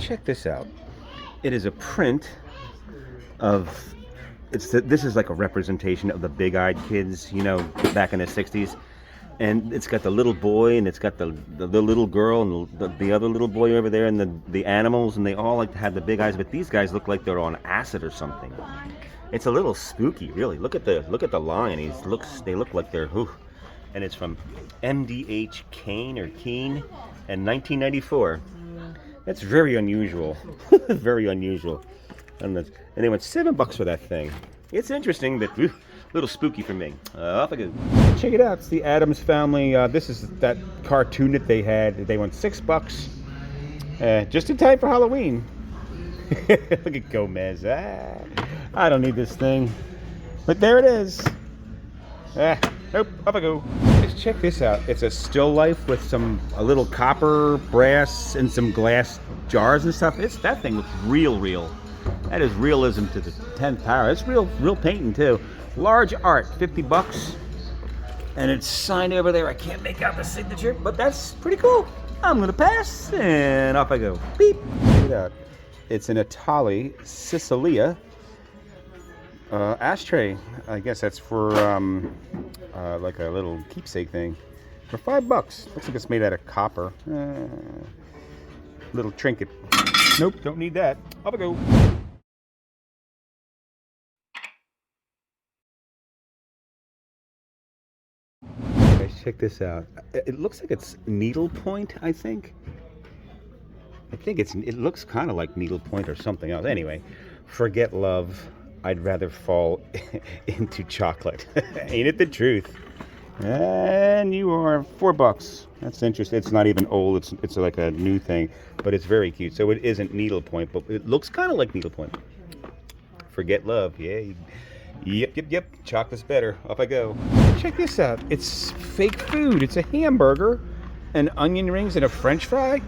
check this out. It is a print of, this is like a representation of the big-eyed kids, you know, back in the 60s. And it's got the little boy, and it's got the little girl, and the other little boy over there, and the animals, and they all like to have the big eyes, but these guys look like they're on acid or something. It's a little spooky, really. Look at the lion. They look like they're, whew. And it's from MDH Kane in 1994. That's very unusual. Very unusual. And they went $7 for that thing. It's interesting, but a little spooky for me. Off I go. Check it out. It's the Addams Family. This is that cartoon that they had. They went $6. Just in time for Halloween. Look at Gomez. I don't need this thing. But there it is. Nope. Up I go. Just check this out. It's a still life with a little copper, brass, and some glass jars and stuff. That thing looks real. That is realism to the 10th power. It's real painting too. Large art, $50. And it's signed over there. I can't make out the signature, but that's pretty cool. I'm gonna pass, and off I go. Beep. Check it out. It's an Italy Sicilia ashtray. I guess that's for like a little keepsake thing. For $5. Looks like it's made out of copper. Little trinket. Nope, don't need that. Off I go. Guys, check this out. It looks like it's needlepoint, I think. It looks kind of like needlepoint or something else. Anyway, forget love. I'd rather fall into chocolate. Ain't it the truth? And you are $4. That's interesting. It's not even old. It's like a new thing, but it's very cute. So it isn't needlepoint, but it looks kind of like needlepoint. Forget love. Yeah. Yep. Chocolate's better. Off I go. Check this out. It's fake food. It's a hamburger, and onion rings, and a French fry.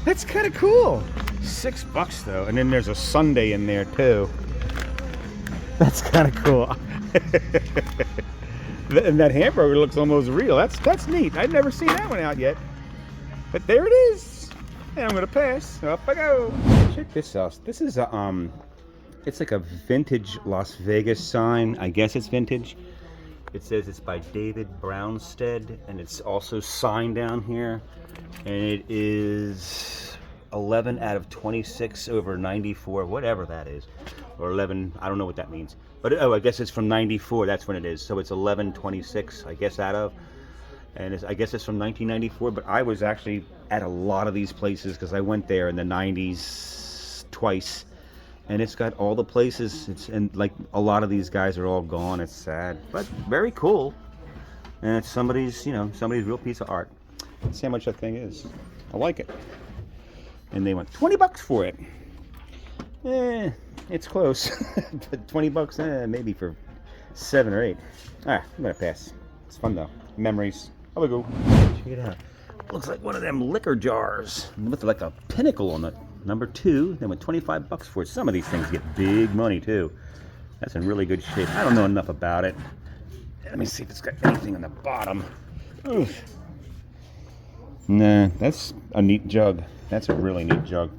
That's kind of cool. $6 though, and then there's a sundae in there too. That's kind of cool. And that hamburger looks almost real. That's neat. I've never seen that one out yet. But there it is. And I'm gonna pass. Up I go. Check this out. This is a it's like a vintage Las Vegas sign. I guess it's vintage. It says it's by David Brownstead, and it's also signed down here. And it is 11 out of 26 over 94, whatever that is. Or 11, I don't know what that means. But I guess it's from 94, that's when it is. So it's 11/26, I guess, out of. And I guess it's from 1994, but I was actually at a lot of these places because I went there in the 90s twice. And it's got all the places, and like a lot of these guys are all gone. It's sad, but very cool. And it's somebody's real piece of art. Let's see how much that thing is. I like it. And they went $20 for it. It's close. But $20, maybe for 7 or 8. I'm gonna pass. It's fun though. Memories. How we go? Check it out. Looks like one of them liquor jars with like a pinnacle on it. Number 2. They went $25 for it. Some of these things get big money too. That's in really good shape. I don't know enough about it. Let me see if it's got anything on the bottom. Oof. Nah, that's a neat jug. That's a really neat jug.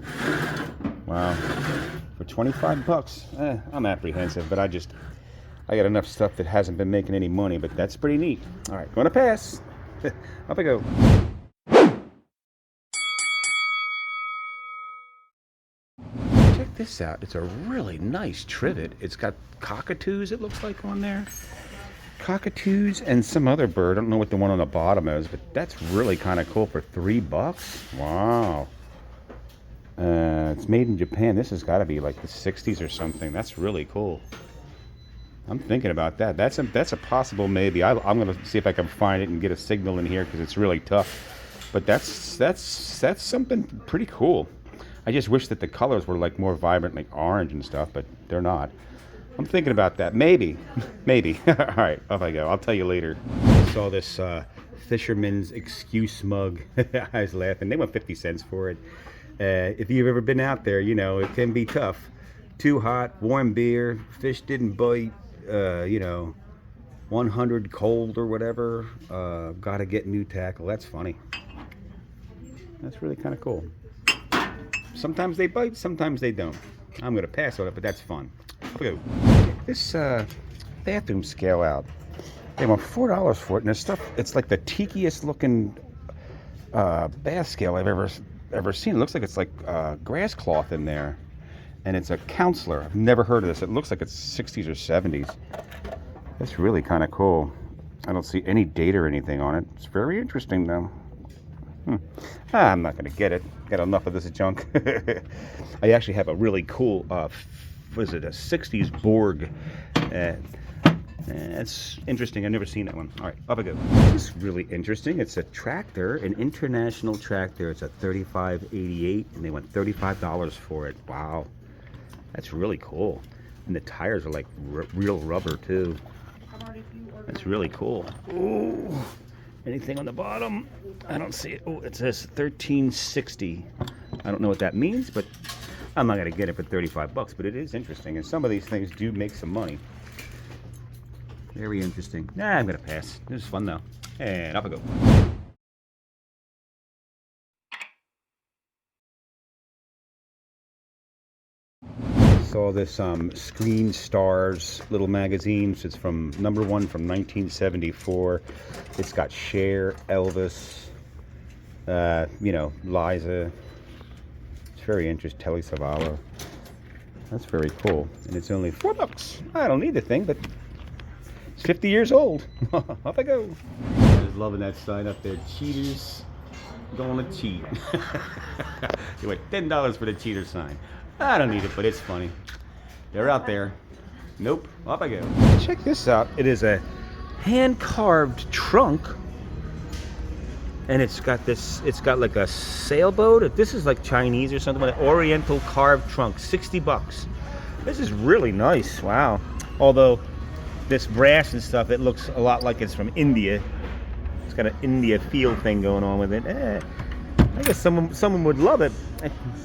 Wow. For $25, I'm apprehensive, but I got enough stuff that hasn't been making any money, but that's pretty neat. All right, gonna pass. Up I go. Check this out. It's a really nice trivet. It's got cockatoos, it looks like, on there. Cockatoos and some other bird. I don't know what the one on the bottom is, but that's really kind of cool for $3. Wow. It's made in Japan. This has got to be like the 60s or something. That's really cool. I'm thinking about that. That's a possible maybe. I'm gonna see if I can find it and get a signal in here because it's really tough. But that's something pretty cool. I just wish that the colors were like more vibrant, like orange and stuff, but they're not. I'm thinking about that. Maybe. All right, off I go. I'll tell you later. I saw this fisherman's excuse mug. I was laughing. They went 50 cents for it. If you've ever been out there, you know it can be tough. Too hot, warm beer, fish didn't bite, 100 cold or whatever. Gotta get new tackle. That's funny. That's really kind of cool. Sometimes they bite, sometimes they don't. I'm gonna pass on it, but that's fun. Off we go. This bathroom scale out. They want $4 for it, and this stuff, it's like the tikiest looking bath scale I've ever seen. It looks like it's like grass cloth in there. And it's a counselor. I've never heard of this. It looks like it's 60s or 70s. That's really kind of cool. I don't see any date or anything on it. It's very interesting though. I'm not going to get it. Got enough of this junk. I actually have a really cool, was it a 60s Borg? It's interesting. I've never seen that one. All right, up I go. This is really interesting. It's a tractor, an international tractor. It's a 3588, and they want $35 for it. Wow, that's really cool. And the tires are like real rubber too. That's really cool. Ooh, anything on the bottom? I don't see it. Oh, it says 1360. I don't know what that means, but I'm not gonna get it for 35 bucks. But it is interesting, and some of these things do make some money. Very interesting. Nah, I'm gonna pass. It was fun though. And up I go. Saw this Screen Stars little magazines. It's from #1 from 1974. It's got Cher, Elvis, you know, Liza. It's very interesting. Telly Savalas. That's very cool. And it's only $4. I don't need the thing, but it's 50 years old. Off I go. I was loving that sign up there. Cheaters gonna cheat. You went $10 for the cheater sign. I don't need it, but it's funny. They're out there. Nope. Off I go. Check this out. It is a hand-carved trunk. And it's got this, it's got like a sailboat. This is like Chinese or something. An oriental carved trunk. 60 bucks. This is really nice. Wow. Although this brass and stuff, it looks a lot like it's from India. It's got an India feel thing going on with it. I guess someone would love it.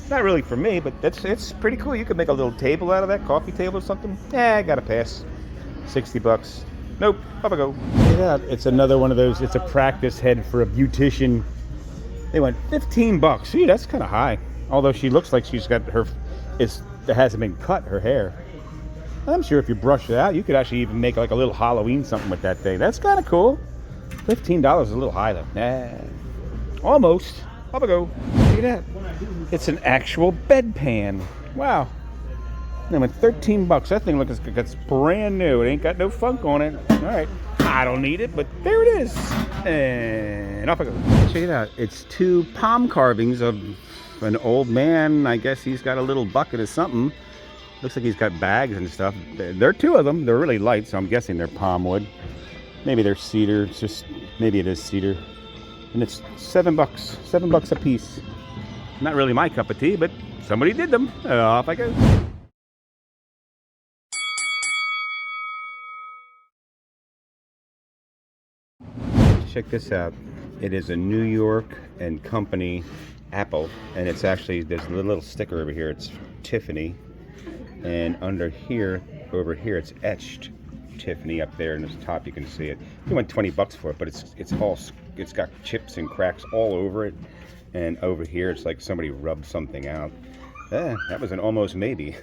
Not really for me, but it's pretty cool. You could make a little table out of that, coffee table or something. I gotta pass. 60 bucks. Nope. Up I go. Yeah, it's another one of those. It's a practice head for a beautician. They went 15 bucks. Gee, that's kind of high. Although she looks like she's got it hasn't been cut, her hair. I'm sure if you brush it out, you could actually even make like a little Halloween something with that thing. That's kind of cool. $15 is a little high though. Almost. Up I go. Look at that. It's an actual bedpan. Wow. They went 13 bucks. That thing looks like it's brand new. It ain't got no funk on it. All right. I don't need it, but there it is. And off I go. Check it out. It's 2 palm carvings of an old man. I guess he's got a little bucket or something. Looks like he's got bags and stuff. There are 2 of them. They're really light, so I'm guessing they're palm wood. Maybe they're cedar. It's just, maybe it is cedar. And it's $7. $7 a piece. Not really my cup of tea, but somebody did them. Off I go. Check this out. It is a New York and Company apple, and it's actually, there's a little sticker over here. It's Tiffany, and under here, over here, it's etched Tiffany up there, and at the top you can see it. You went 20 bucks for it, but it's got chips and cracks all over it, and over here it's like somebody rubbed something out. That was an almost maybe.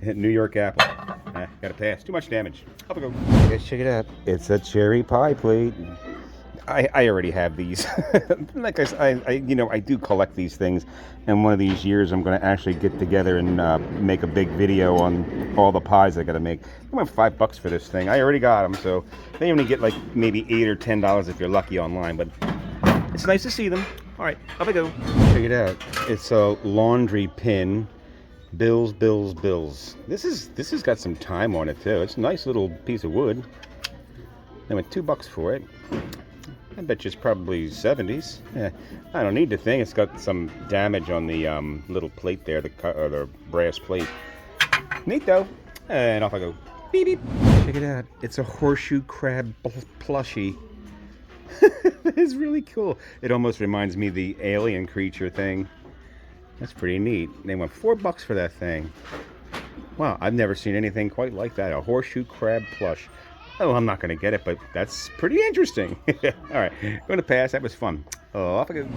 New York apple. Gotta pass. Too much damage. Up I go. Guys, check it out. It's a cherry pie plate. I already have these. Like I do collect these things, and one of these years I'm going to actually get together and make a big video on all the pies I got to make. I went $5 for this thing. I already got them, so they only get like maybe $8 or $10 if you're lucky online, but it's nice to see them. All right, up I go. Check it out. It's a laundry pin. Bills. This has got some time on it too. It's a nice little piece of wood. They went $2 for it. I bet you it's probably 70s. Yeah, I don't need the thing. It's got some damage on the little plate there, the brass plate. Neat though. And off I go. Beep beep. Check it out. It's a horseshoe crab plushie. It's really cool. It almost reminds me of the alien creature thing. That's pretty neat. They went $4 for that thing. Wow, I've never seen anything quite like that. A horseshoe crab plush. Oh, I'm not going to get it, but that's pretty interesting. All right, going to pass. That was fun. Off I go.